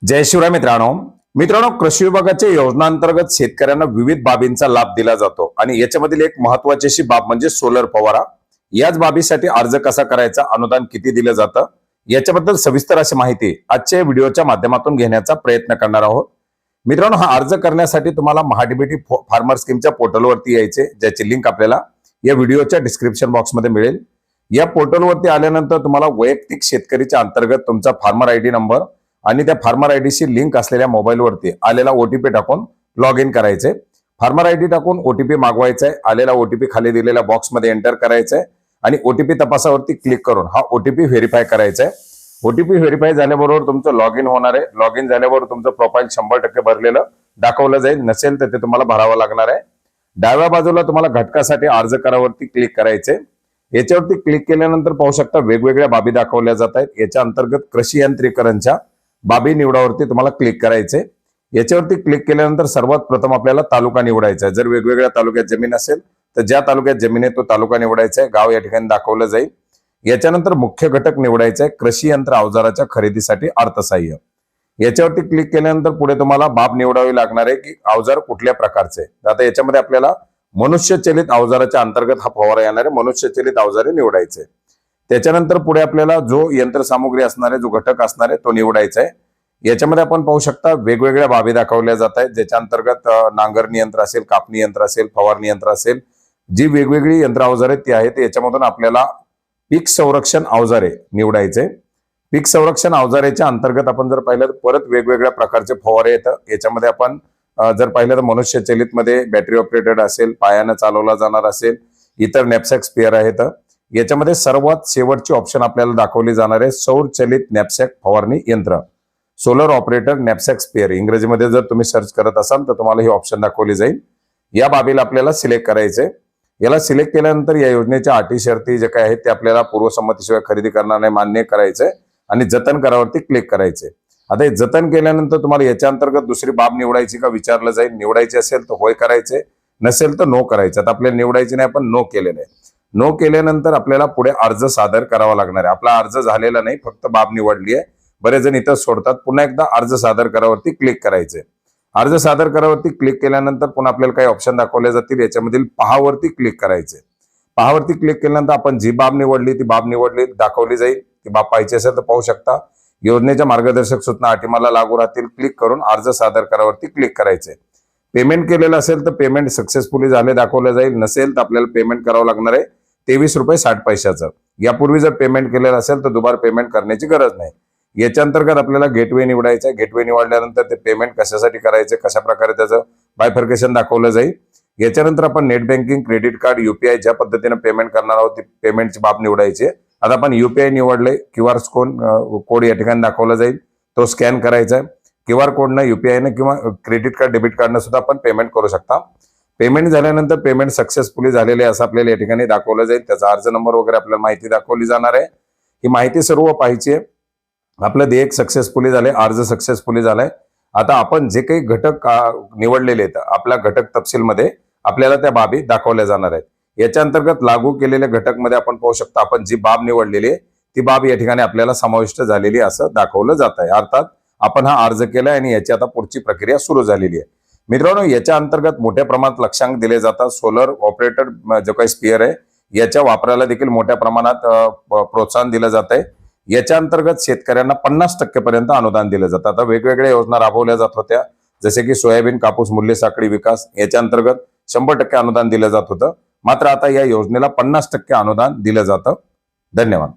जय शिवराय मित्रांनो कृषी विभागाच्या योजनांतर्गत शेतकऱ्यांना विविध बाबींचा लाभ दिला जातो आणि याच्यामधील एक महत्त्वाची अशी बाब म्हणजे सोलर फवारा। याच बाबीसाठी अर्ज कसा करायचा, अनुदान किती दिलं जातं, याच्याबद्दल सविस्तर अशी माहिती आजच्या व्हिडिओच्या माध्यमातून घेण्याचा प्रयत्न करणार आहोत। मित्रांनो, हा अर्ज करण्यासाठी तुम्हाला महाडीबीटी फार्मर स्कीमच्या पोर्टलवरती यायचे, ज्याची लिंक आपल्याला या व्हिडिओच्या डिस्क्रिप्शन बॉक्समध्ये मिळेल। या पोर्टलवरती आल्यानंतर तुम्हाला वैयक्तिक शेतकरीच्या अंतर्गत तुमचा फार्मर आयडी नंबर आणि त्या फार्मर आयडीशी लिंक असलेल्या मोबाईलवरती आलेला ओटीपी टाकून लॉग इन करायचे। फार्मर आयडी टाकून ओटीपी मागवायचा आहे, आलेला ओटीपी खाली दिलेल्या बॉक्समध्ये एंटर करायचा आहे आणि ओटीपी तपासावरती क्लिक करून हा ओटीपी व्हेरीफाय करायचा आहे। ओटीपी व्हेरीफाय झाल्याबरोबर तुमचं लॉग इन होणार आहे। लॉग इन झाल्यावर तुमचं प्रोफाईल 100% भरलेलं दाखवलं जाईल, नसेल तर ते तुम्हाला भरावं लागणार आहे। डाव्या बाजूला तुम्हाला घटकासाठी अर्ज करावरती क्लिक करायचे। याच्यावरती क्लिक केल्यानंतर पाहू शकता वेगवेगळ्या बाबी दाखवल्या जात आहेत। याच्या अंतर्गत कृषी यांत्रिकरणच्या बाबी निवडावरती तुम्हाला क्लिक करायचे। याच्यावरती क्लिक केल्यानंतर सर्वात प्रथम आपल्याला तालुका निवडायचा आहे। जर वेगवेगळ्या तालुक्यात जमीन असेल तर ज्या तालुक्यात जमीन आहे तो तालुका निवडायचा आहे, गाव या ठिकाणी दाखवलं जाईल। याच्यानंतर मुख्य घटक निवडायचा आहे, कृषी यंत्र अवजाराच्या खरेदीसाठी अर्थसहाय्य। याच्यावरती क्लिक केल्यानंतर पुढे तुम्हाला बाब निवडावी लागणार आहे की अवजार कुठल्या प्रकारचे। आता याच्यामध्ये आपल्याला मनुष्यचलित अवजाराच्या अंतर्गत हा फवारा येणार आहे, मनुष्यचलित अवजारे निवडायचे। त्याच्यानंतर पुढे आपल्याला जो यंत्रसामुग्री असणार आहे, जो घटक असणार आहे तो निवडायचा आहे। याच्यामध्ये आपण पाहू शकता वेगवेगळ्या बाबी दाखवल्या जात आहेत, ज्याच्या अंतर्गत नांगरणी यंत्र असेल, कापणी यंत्र असेल, फवारणी यंत्र असेल, जी वेगवेगळी यंत्र अवजारे ती आहेत। याच्यामधून आपल्याला पीक संरक्षण अवजारे निवडायचे। पीक संरक्षण अवजारेच्या अंतर्गत आपण जर पाहिलं तर परत वेगवेगळ्या प्रकारचे फवारे येतात। याच्यामध्ये आपण जर पाहिलं तर मनुष्यचलित मध्ये बॅटरी ऑपरेटेड असेल, पायानं चालवला जाणार असेल, इतर नॅपसॅक स्पेअर आहेत। याच्यामध्ये सर्वात शेवटची ऑप्शन आपल्याला दाखवली जाणार आहे सौर चलित नॅपसॅक फवारणी यंत्र, सोलर ऑपरेटर नॅपसॅक स्पेअर। इंग्रजीमध्ये जर तुम्ही सर्च करत असाल तर तुम्हाला ही ऑप्शन दाखवली जाईल। या बाबीला आपल्याला सिलेक्ट करायचे। याला सिलेक्ट केल्यानंतर या योजनेच्या अटी शर्ती जे काही आहेत ते आपल्याला पूर्वसंमतीशिवाय खरेदी करणारे मान्य करायचे आणि जतन करावरती क्लिक करायचे। आता हे जतन केल्यानंतर तुम्हाला याच्या अंतर्गत दुसरी बाब निवडायची का विचारलं जाईल। निवडायची असेल तर होय करायचे, नसेल तर नो करायचे। आता आपल्याला निवडायची नाही, आपण नो केलेलं आहे। नो केल्यानंतर आपल्याला पुढे अर्ज सादर करावा लागणार आहे। आपला अर्ज झालेला नाही, फक्त बाब निवडली आहे। बरेच जण इथं सोडतात, पुन्हा एकदा अर्ज सादर करावरती क्लिक करायचे। अर्ज सादर करावरती क्लिक केल्यानंतर पुन्हा आपल्याला काही ऑप्शन दाखवले जातील, याच्यामधील पहावरती क्लिक करायचे। पहावरती क्लिक केल्यानंतर आपण जी बाब निवडली ती बाब निवडली दाखवली जाईल। ती बाब पाहिजे असेल तर पाहू शकता। योजनेच्या मार्गदर्शक सूचना अटी मला लागू राहतील क्लिक करून अर्ज सादर करावरती क्लिक करायचे। पेमेंट केलेलं असेल तर पेमेंट सक्सेसफुली झाले दाखवलं जाईल, नसेल तर आपल्याला पेमेंट करावं लागणार आहे ₹23.60। यापूर्वी जर पेमेंट केलेलं असेल तर दुबार पेमेंट करण्याची गरज नाही। याच्या अंतर्गत आपल्याला गेटवे निवडायचं आहे। गेटवे निवडल्यानंतर ते पेमेंट कशासाठी करायचे, कशा प्रकारे त्याचं बायफर्केशन दाखवलं जाईल। याच्यानंतर आपण net banking, credit card, UPI ज्या पद्धतीने पेमेंट करणार आहोत ती पेमेंटची बाब निवडायची। आता आपण युपीआय निवडले, क्यूआर कोड या ठिकाणी दाखवला जाईल, तो स्कॅन करायचा आहे। क्यूआर कोडनं, युपीआयनं किंवा क्रेडिट कार्ड, डेबिट कार्डनं सुद्धा आपण पेमेंट करू शकता। पेमेंट झाल्यानंतर पेमेंट सक्सेसफुली झालेले असं आपल्याला या ठिकाणी दाखवलं जाईल। त्याचा अर्ज नंबर वगैरे आपल्याला माहिती दाखवली जाणार आहे। ही माहिती सर्व पाहिजे आहे। आपलं देयक सक्सेसफुली झाले, अर्ज सक्सेसफुली झालाय। आता आपण जे काही घटक निवडलेले आहेत आपल्या घटक तपशीलमध्ये आपल्याला त्या बाबी दाखवल्या जाणार आहेत। याच्या अंतर्गत लागू केलेल्या घटक मध्ये आपण पाहू शकता आपण जी बाब निवडलेली आहे ती बाब या ठिकाणी आपल्याला समाविष्ट झालेली असं दाखवलं जात आहे। अर्थात आपण हा अर्ज केलाय आणि याची आता पुढची प्रक्रिया सुरू झालेली आहे। मित्रांनो, याच्या अंतर्गत मोठ्या प्रमाणात लक्षांक दिले जातात। सोलर ऑपरेटेड जो काही स्पेअर आहे याच्या वापराला देखील मोठ्या प्रमाणात प्रोत्साहन दिलं जात आहे। याच्या अंतर्गत शेतकऱ्यांना 50% पर्यंत अनुदान दिलं जातं। आता वेगवेगळ्या योजना राबवल्या जात होत्या, जसे की सोयाबीन कापूस मूल्य साखळी विकास, याच्या अंतर्गत 100% अनुदान दिलं जात होतं। मात्र आता या योजनेला 50% अनुदान दिलं जातं। धन्यवाद।